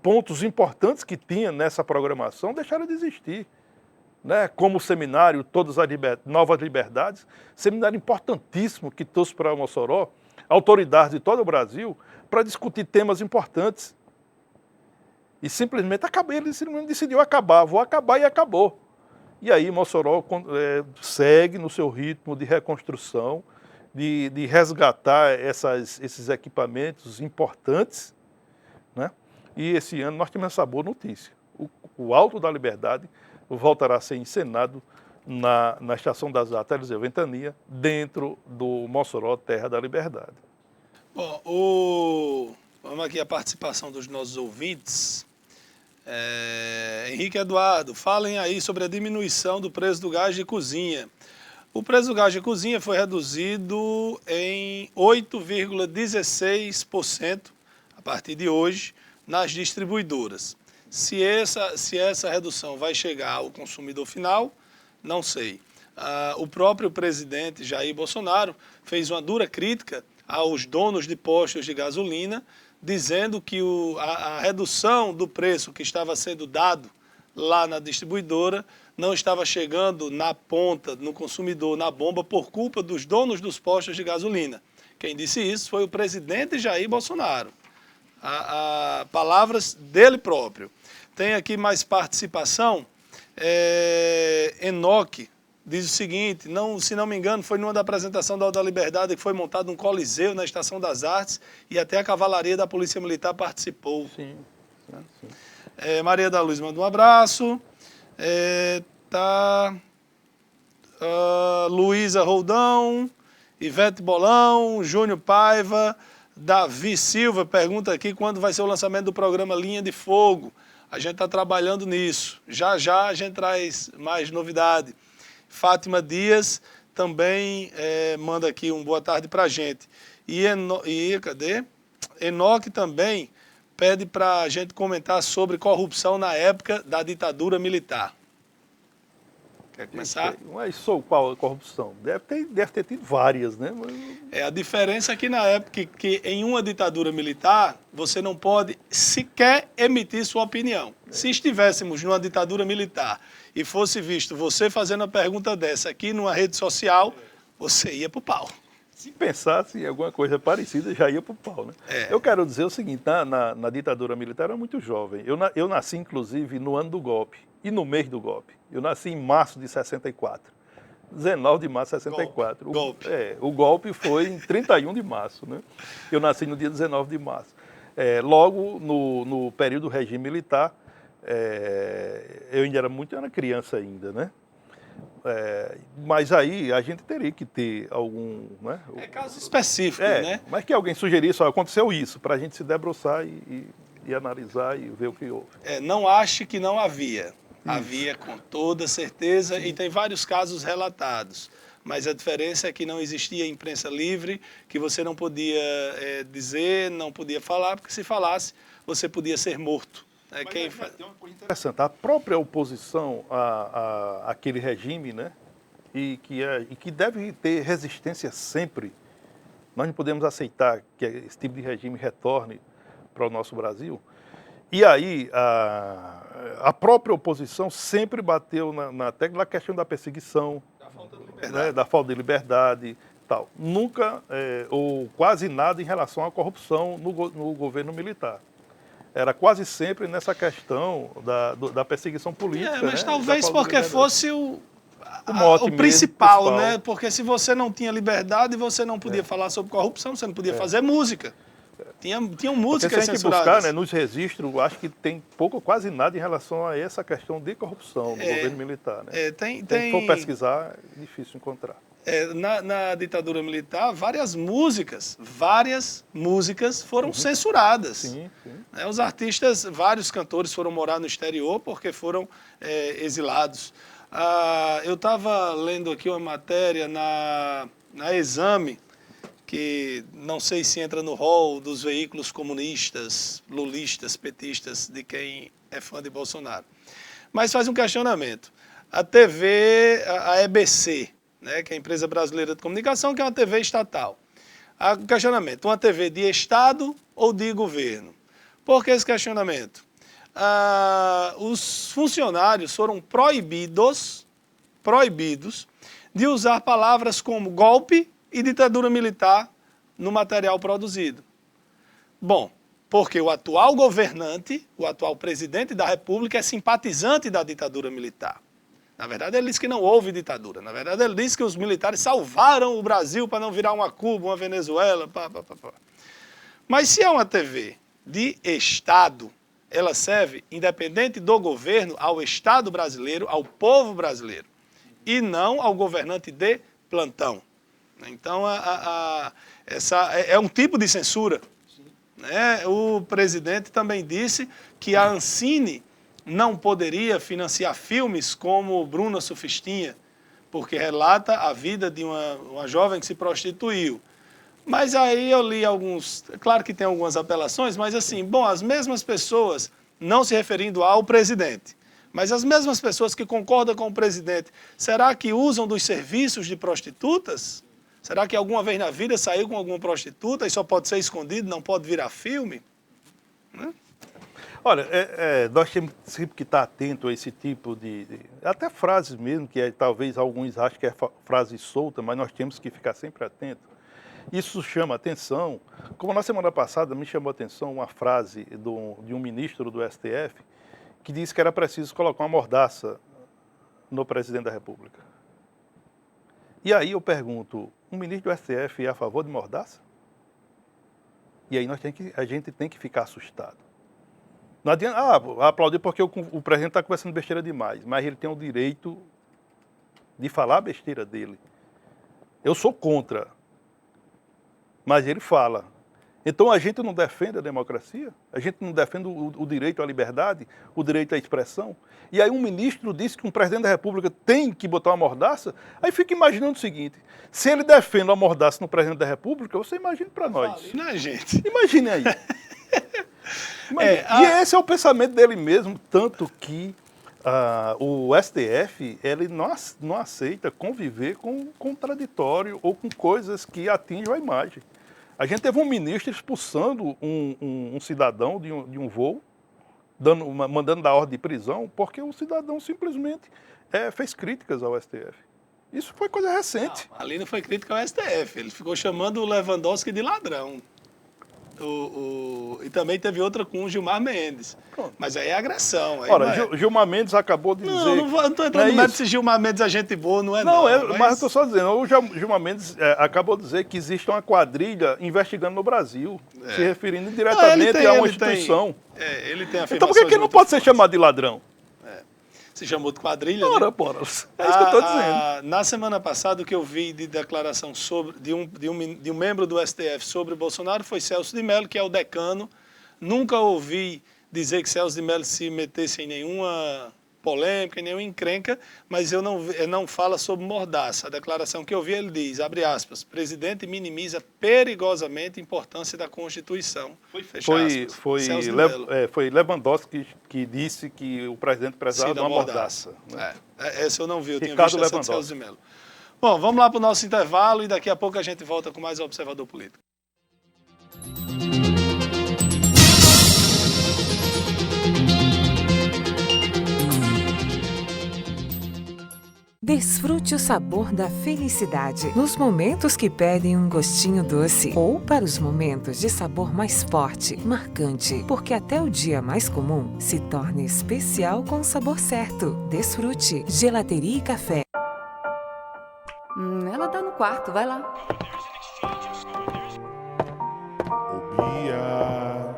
Pontos importantes que tinha nessa programação deixaram de existir, né? Como o seminário Todas as Novas Liberdades, seminário importantíssimo que trouxe para Mossoró autoridades de todo o Brasil para discutir temas importantes. E simplesmente ele decidiu acabar, vou acabar e acabou. E aí Mossoró segue no seu ritmo de reconstrução, de resgatar esses equipamentos importantes, né? E esse ano nós tivemos essa boa notícia. O Alto da Liberdade voltará a ser encenado na Estação das Artes Eliseu Ventania, dentro do Mossoró Terra da Liberdade. Bom, vamos aqui a participação dos nossos ouvintes. Henrique Eduardo, falem aí sobre a diminuição do preço do gás de cozinha. O preço do gás de cozinha foi reduzido em 8,16% a partir de hoje nas distribuidoras. Se essa redução vai chegar ao consumidor final, não sei. O próprio presidente Jair Bolsonaro fez uma dura crítica aos donos de postos de gasolina, dizendo que a redução do preço que estava sendo dado lá na distribuidora não estava chegando na ponta, no consumidor, na bomba, por culpa dos donos dos postos de gasolina. Quem disse isso foi o presidente Jair Bolsonaro. Palavras dele próprio. Tem aqui mais participação. Enoque diz o seguinte, se não me engano, foi numa da apresentação da Liberdade que foi montado um coliseu na Estação das Artes e até a cavalaria da Polícia Militar participou. Sim. Maria da Luz manda um abraço. Luísa Roldão, Ivete Bolão, Júnior Paiva, Davi Silva pergunta aqui quando vai ser o lançamento do programa Linha de Fogo. A gente está trabalhando nisso. Já a gente traz mais novidade. Fátima Dias também manda aqui um boa tarde para a gente. Cadê? Enoque também pede para a gente comentar sobre corrupção na época da ditadura militar. Quer começar? Mas qual a corrupção? Deve ter tido várias, né? A diferença é que na época que em uma ditadura militar, você não pode sequer emitir sua opinião. Se estivéssemos numa ditadura militar e fosse visto você fazendo uma pergunta dessa aqui numa rede social, você ia pro pau. Se pensasse em alguma coisa parecida, já ia pro pau, né? Eu quero dizer o seguinte, na ditadura militar eu era muito jovem. Eu nasci, inclusive, no ano do golpe e no mês do golpe. Eu nasci em março de 64. 19 de março de 64. O golpe foi em 31 de março, né? Eu nasci no dia 19 de março. Logo no período do regime militar, eu ainda era criança ainda, né? Mas aí a gente teria que ter algum... Né? Caso específico, né? Mas que alguém sugerisse, aconteceu isso, para a gente se debruçar e analisar e ver o que houve. Não ache que não havia. Havia com toda certeza e tem vários casos relatados. Mas a diferença é que não existia imprensa livre, que você não podia dizer, não podia falar, porque se falasse, você podia ser morto. Tem uma coisa interessante, a própria oposição àquele regime, né, e que deve ter resistência sempre Nós não podemos aceitar que esse tipo de regime retorne para o nosso Brasil. E aí, a própria oposição sempre bateu na tecla da questão da perseguição, Da falta de né, liberdade. da falta de liberdade, tal. Nunca, ou quase nada em relação à corrupção no governo militar. Era quase sempre nessa questão da perseguição política. Mas né, talvez da falta de porque liberdade. fosse mote o mesmo, principal, né? Porque se você não tinha liberdade, você não podia falar sobre corrupção, você não podia fazer música. Tinham Porque músicas se a gente censuradas. buscar, né, nos registros, acho que tem pouco ou quase nada em relação a essa questão de corrupção no governo militar. Né? Se for pesquisar, é difícil encontrar. Na ditadura militar, várias músicas foram censuradas. Sim, sim. Os artistas, vários cantores foram morar no exterior porque foram exilados. Eu estava lendo aqui uma matéria na Exame, que não sei se entra no rol dos veículos comunistas, lulistas, petistas, de quem é fã de Bolsonaro. Mas faz um questionamento. A TV, a EBC, né, que é a Empresa Brasileira de Comunicação, que é uma TV estatal. O questionamento, uma TV de Estado ou de governo? Por que esse questionamento? Os funcionários foram proibidos de usar palavras como golpe e ditadura militar no material produzido. Bom, porque o atual governante, o atual presidente da República é simpatizante da ditadura militar. Na verdade, ele disse que não houve ditadura. Na verdade, ele disse que os militares salvaram o Brasil para não virar uma Cuba, uma Venezuela. Mas se é uma TV de Estado, ela serve, independente do governo, ao Estado brasileiro, ao povo brasileiro, e não ao governante de plantão. Então, essa é um tipo de censura. Né? O presidente também disse que a Ancine não poderia financiar filmes como Bruna Sufistinha, porque relata a vida de uma jovem que se prostituiu. Mas aí eu li alguns, claro que tem algumas apelações, mas assim, bom, as mesmas pessoas, não se referindo ao presidente, mas as mesmas pessoas que concordam com o presidente, será que usam dos serviços de prostitutas? Será que alguma vez na vida saiu com alguma prostituta e só pode ser escondido, não pode virar filme? Olha, nós temos sempre que estar atento a esse tipo até frases mesmo, que talvez alguns achem que é frase solta, mas nós temos que ficar sempre atentos. Isso chama atenção, como na semana passada me chamou a atenção uma frase de um ministro do STF, que disse que era preciso colocar uma mordaça no presidente da República. E aí eu pergunto, um ministro do STF é a favor de mordaça? E aí a gente tem que ficar assustado. Não adianta aplaudir porque o presidente está conversando besteira demais, mas ele tem o direito de falar a besteira dele. Eu sou contra, mas ele fala. Então a gente não defende a democracia, a gente não defende o direito à liberdade, o direito à expressão. E aí um ministro disse que um presidente da República tem que botar uma mordaça, aí fica imaginando o seguinte, se ele defende uma mordaça no presidente da República, você imagine para nós. Né, gente? Imagine aí. E esse é o pensamento dele mesmo, tanto que o STF ele não aceita conviver com contraditório ou com coisas que atingem a imagem. A gente teve um ministro expulsando um cidadão de um voo, mandando dar ordem de prisão, porque o cidadão simplesmente fez críticas ao STF. Isso foi coisa recente. Não, ali não foi crítica ao STF, ele ficou chamando o Lewandowski de ladrão. E também teve outra com o Gilmar Mendes. Pronto. Mas aí é agressão. Aí ora, Gilmar Mendes acabou de dizer... Não estou entrando no mérito se Gilmar Mendes é gente boa, não é não. Mas eu estou só dizendo, o Gilmar Mendes acabou de dizer que existe uma quadrilha investigando no Brasil, se referindo diretamente a uma instituição. Ele tem afirmações. Então por que não pode ser chamado de ladrão? Se chamou de quadrilha, Ora, né? É isso que eu estou dizendo. Na semana passada, o que eu vi de declaração de um membro do STF sobre Bolsonaro foi Celso de Mello, que é o decano. Nunca ouvi dizer que Celso de Mello se metesse em nenhuma polêmica, em nenhuma encrenca, mas ele não fala sobre mordaça. A declaração que eu vi, ele diz, abre aspas, presidente minimiza perigosamente a importância da Constituição. Foi Lewandowski que disse que o presidente precisava de uma mordaça. Essa eu não vi, eu tinha Ricardo visto essa de Lewandowski. Celso de Mello. Bom, vamos lá para o nosso intervalo e daqui a pouco a gente volta com mais o Observador Político. Desfrute o sabor da felicidade nos momentos que pedem um gostinho doce ou para os momentos de sabor mais forte, marcante, porque até o dia mais comum se torna especial com o sabor certo. Desfrute Gelateria e Café. Ela tá no quarto, vai lá. Ô, Bia.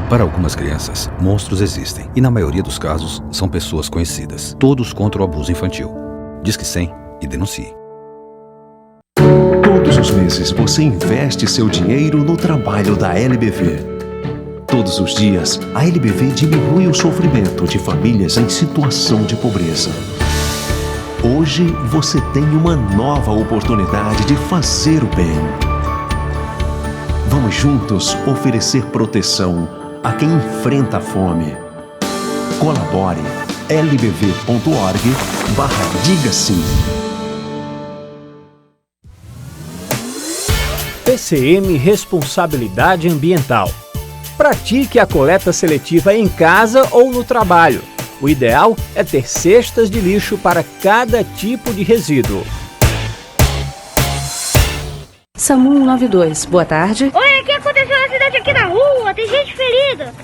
Para algumas crianças, monstros existem e, na maioria dos casos, são pessoas conhecidas. Todos contra o abuso infantil. Disque 100 e denuncie. Todos os meses você investe seu dinheiro no trabalho da LBV. Todos os dias, a LBV diminui o sofrimento de famílias em situação de pobreza. Hoje você tem uma nova oportunidade de fazer o bem. Vamos juntos oferecer proteção a quem enfrenta a fome. Colabore lbv.org/diga sim. PCM Responsabilidade Ambiental. Pratique a coleta seletiva em casa ou no trabalho. O ideal é ter cestas de lixo para cada tipo de resíduo. SAMU 192, boa tarde. Oi, o que aconteceu na cidade aqui na rua? Tem gente ferida.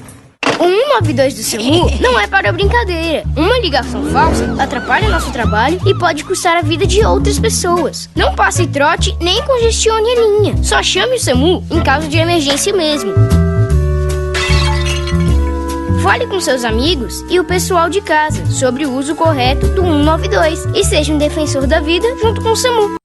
O 192 do SAMU não é para brincadeira. Uma ligação falsa atrapalha nosso trabalho e pode custar a vida de outras pessoas. Não passe trote nem congestione a linha. Só chame o SAMU em caso de emergência mesmo. Fale com seus amigos e o pessoal de casa sobre o uso correto do 192 e seja um defensor da vida junto com o SAMU.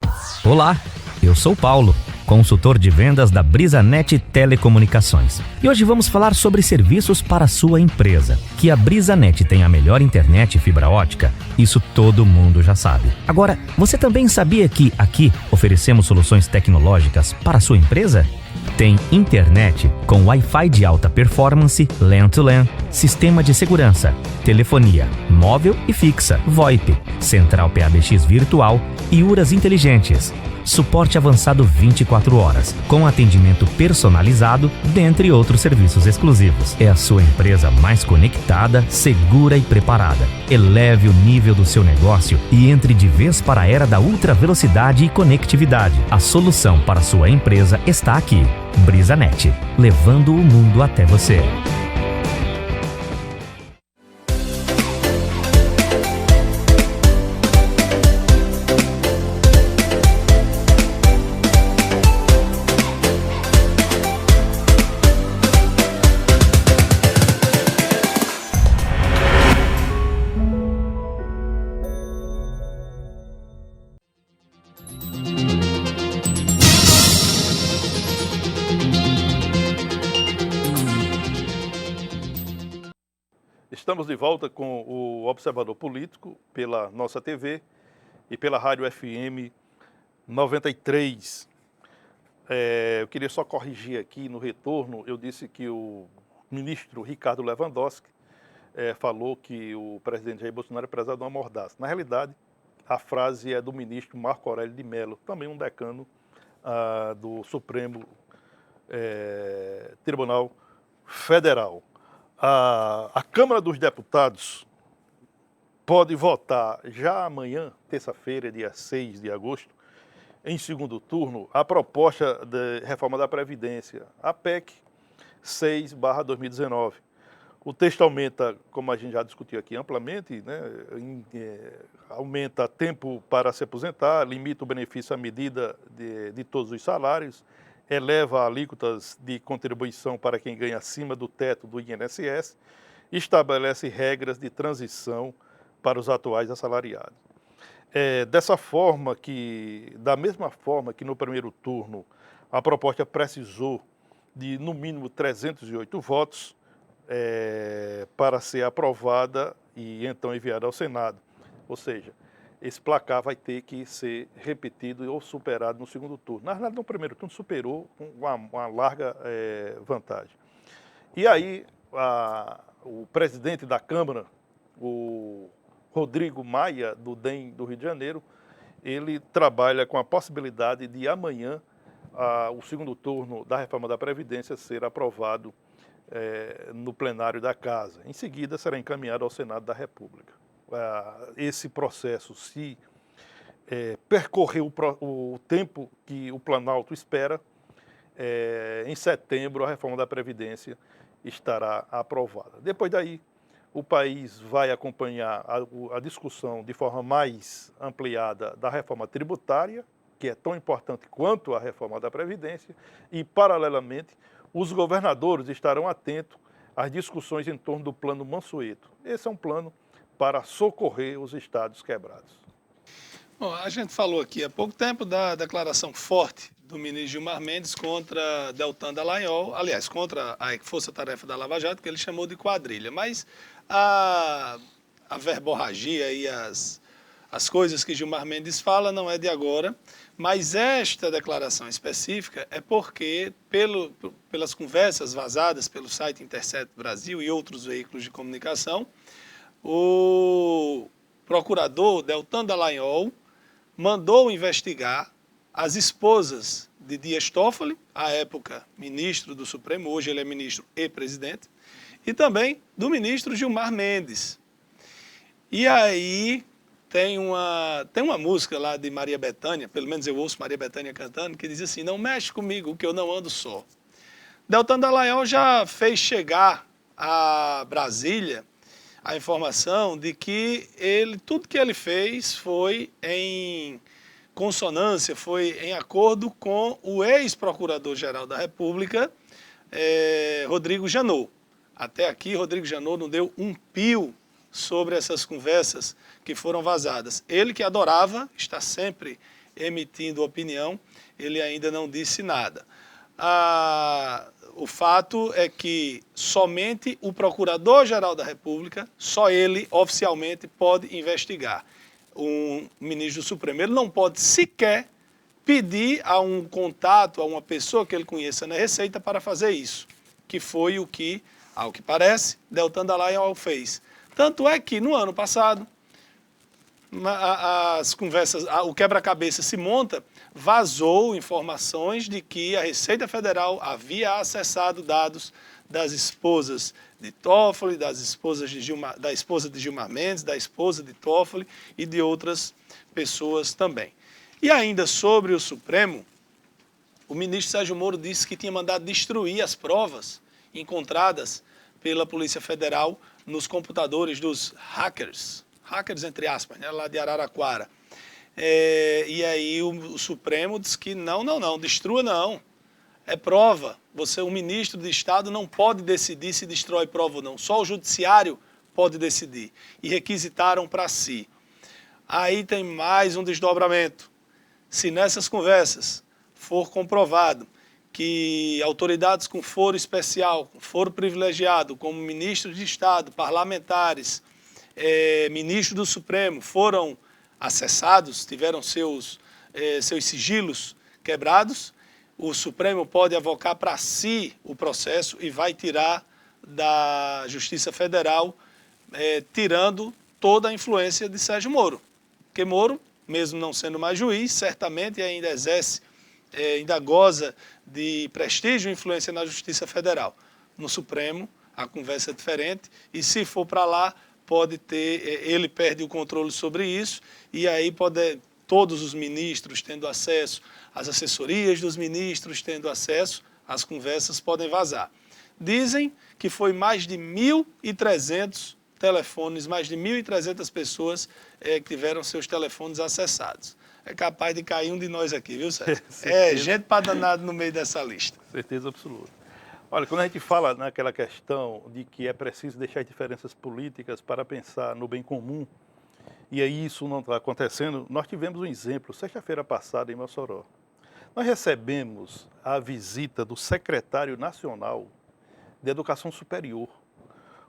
Olá, eu sou Paulo, consultor de vendas da BrisaNet Telecomunicações. E hoje vamos falar sobre serviços para a sua empresa. Que a BrisaNet tem a melhor internet e fibra ótica, isso todo mundo já sabe. Agora, você também sabia que aqui oferecemos soluções tecnológicas para a sua empresa? Tem internet com Wi-Fi de alta performance, LAN-to-LAN, sistema de segurança, telefonia, móvel e fixa, VoIP, central PABX virtual e URAs inteligentes. Suporte avançado 24 horas, com atendimento personalizado, dentre outros serviços exclusivos. É a sua empresa mais conectada, segura e preparada. Eleve o nível do seu negócio e entre de vez para a era da ultra velocidade e conectividade. A solução para a sua empresa está aqui. BrisaNet, levando o mundo até você. Estamos de volta com o Observador Político pela nossa TV e pela Rádio FM 93. Eu queria só corrigir aqui no retorno, eu disse que o ministro Ricardo Lewandowski falou que o presidente Jair Bolsonaro é prezado uma mordaça. Na realidade, a frase é do ministro Marco Aurélio de Mello, também um decano do Supremo Tribunal Federal. A Câmara dos Deputados pode votar já amanhã, terça-feira, dia 6 de agosto, em segundo turno, a proposta de reforma da Previdência, a PEC 6/2019. O texto aumenta, como a gente já discutiu aqui amplamente, né, aumenta tempo para se aposentar, limita o benefício à medida de todos os salários, eleva alíquotas de contribuição para quem ganha acima do teto do INSS e estabelece regras de transição para os atuais assalariados. Da mesma forma que no primeiro turno a proposta precisou de no mínimo 308 votos para ser aprovada e então enviada ao Senado. Ou seja, esse placar vai ter que ser repetido ou superado no segundo turno. Na verdade, no primeiro turno superou com uma larga vantagem. E aí, o presidente da Câmara, o Rodrigo Maia, do DEM do Rio de Janeiro, ele trabalha com a possibilidade de amanhã o segundo turno da reforma da Previdência ser aprovado no plenário da Casa. Em seguida, será encaminhado ao Senado da República. Esse processo, se percorrer o tempo que o Planalto espera, em setembro a reforma da Previdência estará aprovada. Depois daí, o país vai acompanhar a discussão de forma mais ampliada da reforma tributária, que é tão importante quanto a reforma da Previdência, e, paralelamente, os governadores estarão atentos às discussões em torno do Plano Mansueto. Esse é um plano para socorrer os estados quebrados. Bom, a gente falou aqui há pouco tempo da declaração forte do ministro Gilmar Mendes contra Deltan Dallagnol, aliás, contra a força-tarefa da Lava Jato, que ele chamou de quadrilha. Mas a verborragia e as coisas que Gilmar Mendes fala não é de agora, mas esta declaração específica é porque, pelas conversas vazadas pelo site Intercept Brasil e outros veículos de comunicação, o procurador Deltan Dallagnol mandou investigar as esposas de Dias Toffoli, à época ministro do Supremo, hoje ele é ministro e presidente, e também do ministro Gilmar Mendes. E aí tem uma música lá de Maria Bethânia, pelo menos eu ouço Maria Bethânia cantando, que diz assim: não mexe comigo que eu não ando só. Deltan Dallagnol já fez chegar a Brasília a informação de que tudo que ele fez foi em consonância, foi em acordo com o ex-procurador-geral da República, Rodrigo Janot. Até aqui, Rodrigo Janot não deu um pio sobre essas conversas que foram vazadas. Ele, que adorava, está sempre emitindo opinião, ele ainda não disse nada. O fato é que somente o Procurador-Geral da República, só ele, oficialmente, pode investigar. Um ministro do Supremo, ele não pode sequer pedir a um contato, a uma pessoa que ele conheça na Receita para fazer isso, que foi o que, ao que parece, Deltan Dallagnol fez. Tanto é que, no ano passado, as conversas, o quebra-cabeça se monta, vazou informações de que a Receita Federal havia acessado dados das esposas de Toffoli, da esposa de Gilmar Mendes, da esposa de Toffoli e de outras pessoas também. E ainda sobre o Supremo, o ministro Sérgio Moro disse que tinha mandado destruir as provas encontradas pela Polícia Federal nos computadores dos hackers entre aspas, né, lá de Araraquara. E aí o Supremo disse que não, destrua não. É prova. Um ministro de Estado não pode decidir se destrói prova ou não. Só o judiciário pode decidir. E requisitaram para si. Aí tem mais um desdobramento. Se nessas conversas for comprovado que autoridades com foro especial, com foro privilegiado, como ministros de Estado, parlamentares, ministros do Supremo foram acessados, tiveram seus sigilos quebrados, o Supremo pode avocar para si o processo e vai tirar da Justiça Federal, tirando toda a influência de Sérgio Moro. Porque Moro, mesmo não sendo mais juiz, certamente ainda exerce, ainda goza de prestígio e influência na Justiça Federal. No Supremo, a conversa é diferente, e se for para lá, pode ter, ele perde o controle sobre isso, e aí todos os ministros tendo acesso, as assessorias dos ministros tendo acesso, as conversas podem vazar. Dizem que foi mais de 1.300 telefones, mais de 1.300 pessoas que tiveram seus telefones acessados. É capaz de cair um de nós aqui, viu, Sérgio? Gente para danado no meio dessa lista. Certeza absoluta. Olha, quando a gente fala naquela questão de que é preciso deixar as diferenças políticas para pensar no bem comum, e aí isso não está acontecendo, nós tivemos um exemplo, sexta-feira passada, em Mossoró. Nós recebemos a visita do secretário nacional de Educação Superior,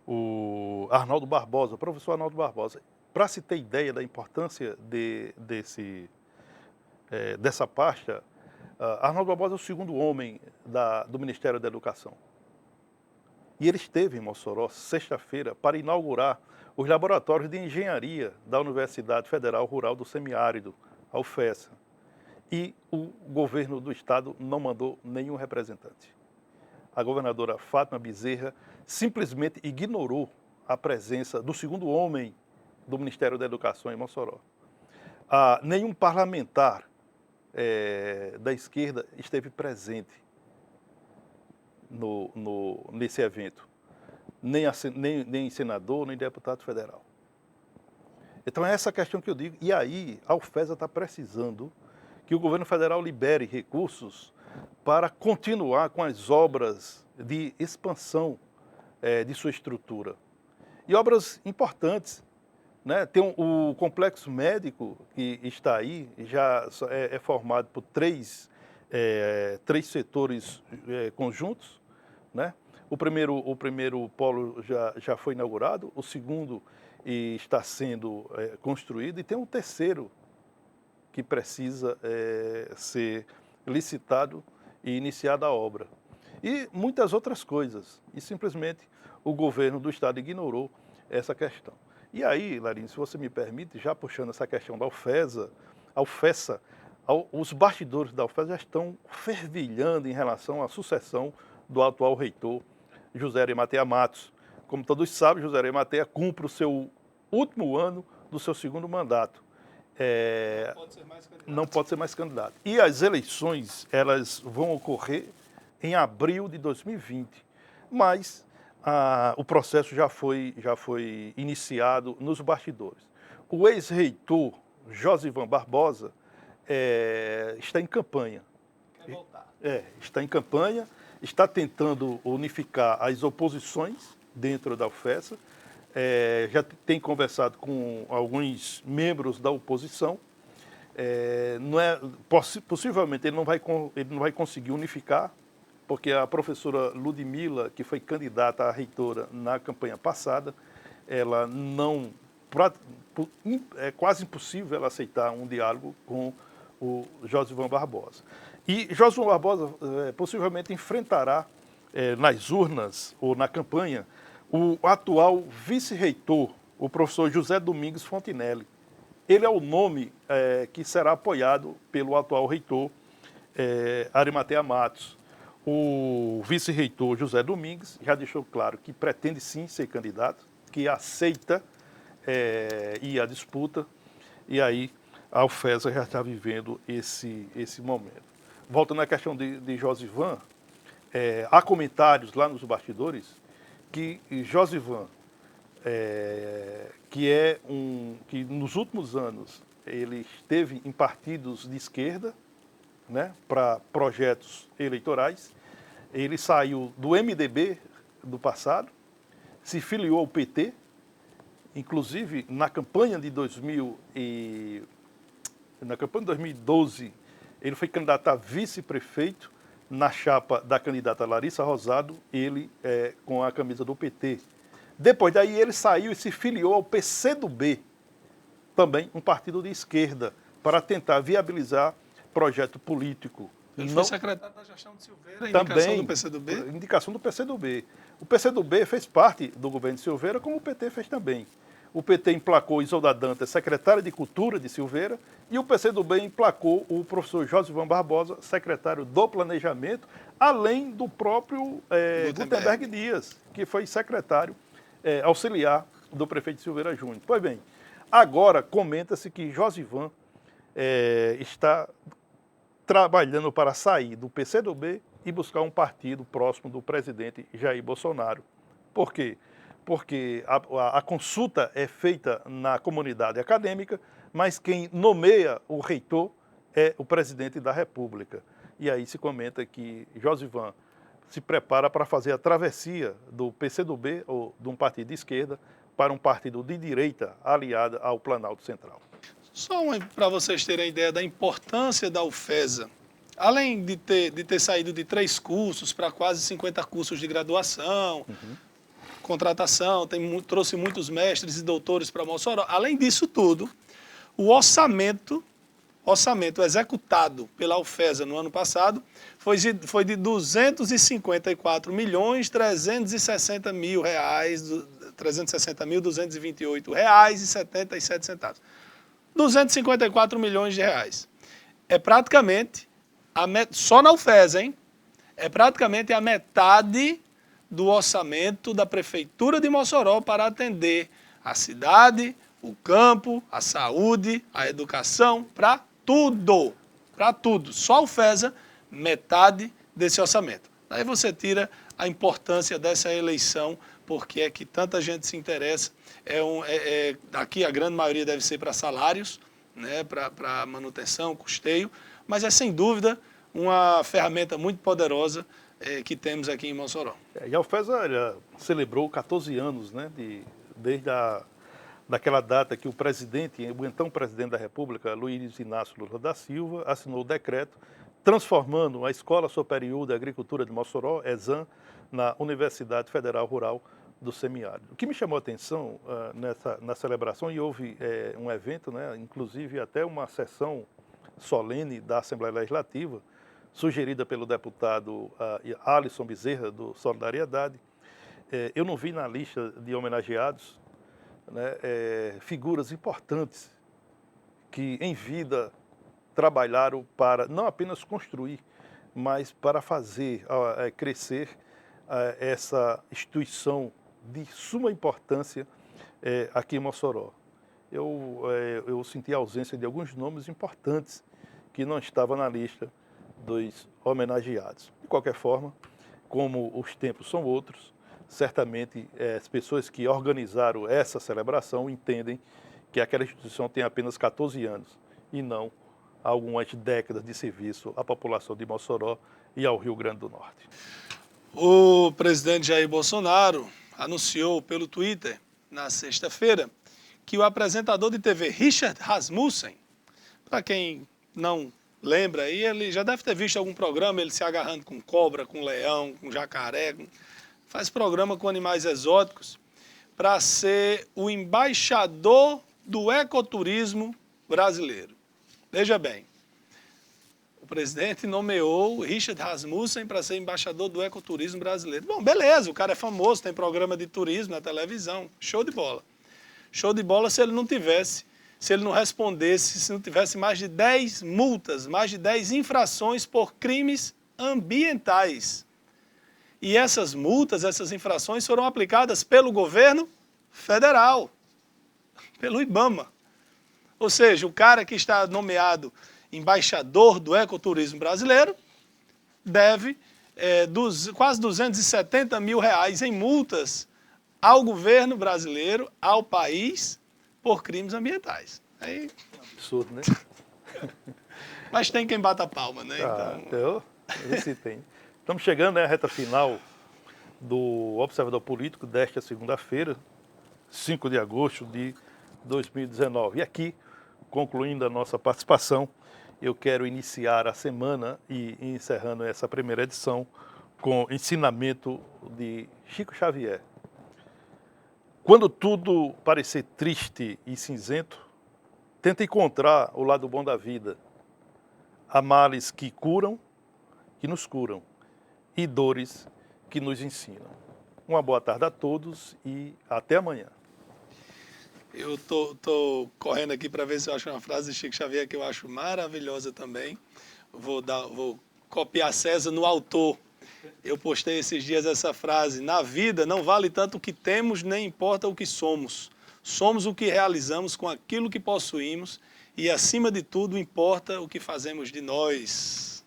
o Arnaldo Barbosa, o professor Arnaldo Barbosa. para se ter ideia da importância dessa pasta, Arnaldo Barbosa é o segundo homem do Ministério da Educação. E ele esteve em Mossoró, sexta-feira, para inaugurar os laboratórios de engenharia da Universidade Federal Rural do Semiárido, a UFESA. E o governo do estado não mandou nenhum representante. A governadora Fátima Bezerra simplesmente ignorou a presença do segundo homem do Ministério da Educação em Mossoró. Nenhum parlamentar da esquerda esteve presente nesse evento, nem senador, nem deputado federal. Então é essa questão que eu digo. E aí a UFESA está precisando que o governo federal libere recursos para continuar com as obras de expansão de sua estrutura. E obras importantes, né? Tem o complexo médico que está aí, já é formado por três setores conjuntos, né? O primeiro polo já foi inaugurado, o segundo está sendo construído, e tem um terceiro que precisa ser licitado e iniciada a obra. E muitas outras coisas. E simplesmente o governo do estado ignorou essa questão. E aí, Larinho, se você me permite, já puxando essa questão da UFESA, os bastidores da UFESA já estão fervilhando em relação à sucessão do atual reitor, José Arimatea Matos. Como todos sabem, José Arimatea cumpre o seu último ano do seu segundo mandato. Não pode ser mais candidato. E as eleições, elas vão ocorrer em abril de 2020. Mas o processo já foi iniciado nos bastidores. O ex-reitor Josivan Barbosa está em campanha. Quer voltar? Está em campanha, está tentando unificar as oposições dentro da UFESA, já tem conversado com alguns membros da oposição. Possivelmente ele não vai conseguir unificar, porque a professora Ludmila, que foi candidata a reitora na campanha passada, ela não... É quase impossível ela aceitar um diálogo com o Josivan Barbosa. E Josivan Barbosa possivelmente enfrentará nas urnas ou na campanha o atual vice-reitor, o professor José Domingos Fontinelli. Ele é o nome que será apoiado pelo atual reitor Arimatea Matos. O vice-reitor José Domingues já deixou claro que pretende sim ser candidato, que aceita ir à disputa, e aí a UFESA já está vivendo esse momento. Voltando à questão de Josivan, há comentários lá nos bastidores que Josivan, que nos últimos anos ele esteve em partidos de esquerda, né, para projetos eleitorais. Ele saiu do MDB do passado, se filiou ao PT, inclusive na campanha de 2012, ele foi candidato a vice-prefeito na chapa da candidata Larissa Rosado, ele com a camisa do PT. Depois daí ele saiu e se filiou ao PCdoB, também um partido de esquerda, para tentar viabilizar projeto político. Ele foi secretário da gestão de Silveira, indicação do PCdoB? Indicação do PCdoB. O PCdoB fez parte do governo de Silveira, como o PT fez também. O PT emplacou Isolda Dantas, secretária de Cultura de Silveira, e o PCdoB emplacou o professor Josivan Barbosa, secretário do Planejamento, além do próprio Gutenberg Dias, que foi secretário auxiliar do prefeito Silveira Júnior. Pois bem, agora comenta-se que Josivan está trabalhando para sair do PCdoB e buscar um partido próximo do presidente Jair Bolsonaro. Por quê? Porque a consulta é feita na comunidade acadêmica, mas quem nomeia o reitor é o presidente da República. E aí se comenta que Josivan se prepara para fazer a travessia do PCdoB, ou de um partido de esquerda, para um partido de direita aliado ao Planalto Central. Só para vocês terem ideia da importância da UFESA, além de ter saído de 3 cursos para quase 50 cursos de graduação, contratação, trouxe muitos mestres e doutores para Mossoró. Além disso tudo, o orçamento executado pela UFESA no ano passado foi de R$ 254.360.000 reais, R$ 360.228,77. 254 milhões de reais. É praticamente, só na UFESA, hein? É praticamente a metade do orçamento da Prefeitura de Mossoró para atender a cidade, o campo, a saúde, a educação, para tudo. Para tudo. Só a UFESA, metade desse orçamento. Aí você tira a importância dessa eleição, porque é que tanta gente se interessa. Aqui a grande maioria deve ser para salários, né, para manutenção, custeio, mas é sem dúvida uma ferramenta muito poderosa que temos aqui em Mossoró. E a UFESA celebrou 14 anos, né, desde daquela data que o então presidente da República, Luiz Inácio Lula da Silva, assinou o decreto transformando a Escola Superior de Agricultura de Mossoró, ESAM, na Universidade Federal Rural do Semiárido. O que me chamou a atenção na celebração, e houve um evento, né, inclusive até uma sessão solene da Assembleia Legislativa, sugerida pelo deputado Alisson Bezerra, do Solidariedade. Eu não vi na lista de homenageados, né, figuras importantes que em vida trabalharam para não apenas construir, mas para fazer crescer essa instituição de suma importância aqui em Mossoró. Eu senti a ausência de alguns nomes importantes que não estavam na lista dos homenageados. De qualquer forma, como os tempos são outros, certamente as pessoas que organizaram essa celebração entendem que aquela instituição tem apenas 14 anos e não algumas décadas de serviço à população de Mossoró e ao Rio Grande do Norte. O presidente Jair Bolsonaro anunciou pelo Twitter, na sexta-feira, que o apresentador de TV Richard Rasmussen, para quem não lembra aí, ele já deve ter visto algum programa, ele se agarrando com cobra, com leão, com jacaré, faz programa com animais exóticos, para ser o embaixador do ecoturismo brasileiro. Veja bem, o presidente nomeou o Richard Rasmussen para ser embaixador do ecoturismo brasileiro. Bom, beleza, o cara é famoso, tem programa de turismo na televisão, show de bola. Show de bola se ele não respondesse, se não tivesse mais de 10 multas, mais de 10 infrações por crimes ambientais. E essas multas, essas infrações foram aplicadas pelo governo federal, pelo IBAMA. Ou seja, o cara que está nomeado embaixador do ecoturismo brasileiro deve quase 270 mil reais em multas ao governo brasileiro, ao país, por crimes ambientais. Aí... absurdo, né? Mas tem quem bata a palma, né? Então, esse tem. Estamos chegando à reta final do Observador Político desta segunda-feira, 5 de agosto de 2019. E aqui, concluindo a nossa participação, eu quero iniciar a semana e encerrando essa primeira edição com ensinamento de Chico Xavier. Quando tudo parecer triste e cinzento, tenta encontrar o lado bom da vida. Há males que curam, que nos curam, e dores que nos ensinam. Uma boa tarde a todos e até amanhã. Eu tô correndo aqui para ver se eu acho uma frase de Chico Xavier que eu acho maravilhosa também. Vou copiar César no autor. Eu postei esses dias essa frase: na vida não vale tanto o que temos, nem importa o que somos. Somos o que realizamos com aquilo que possuímos e, acima de tudo, importa o que fazemos de nós.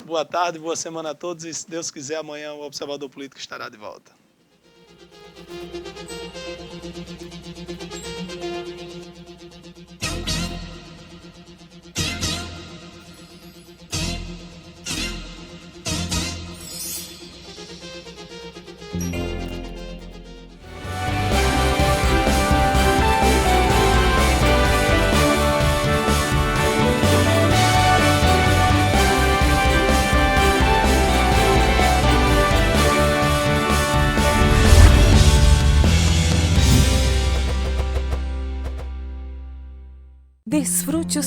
Boa tarde, boa semana a todos e, se Deus quiser, amanhã o Observador Político estará de volta. Desfrute o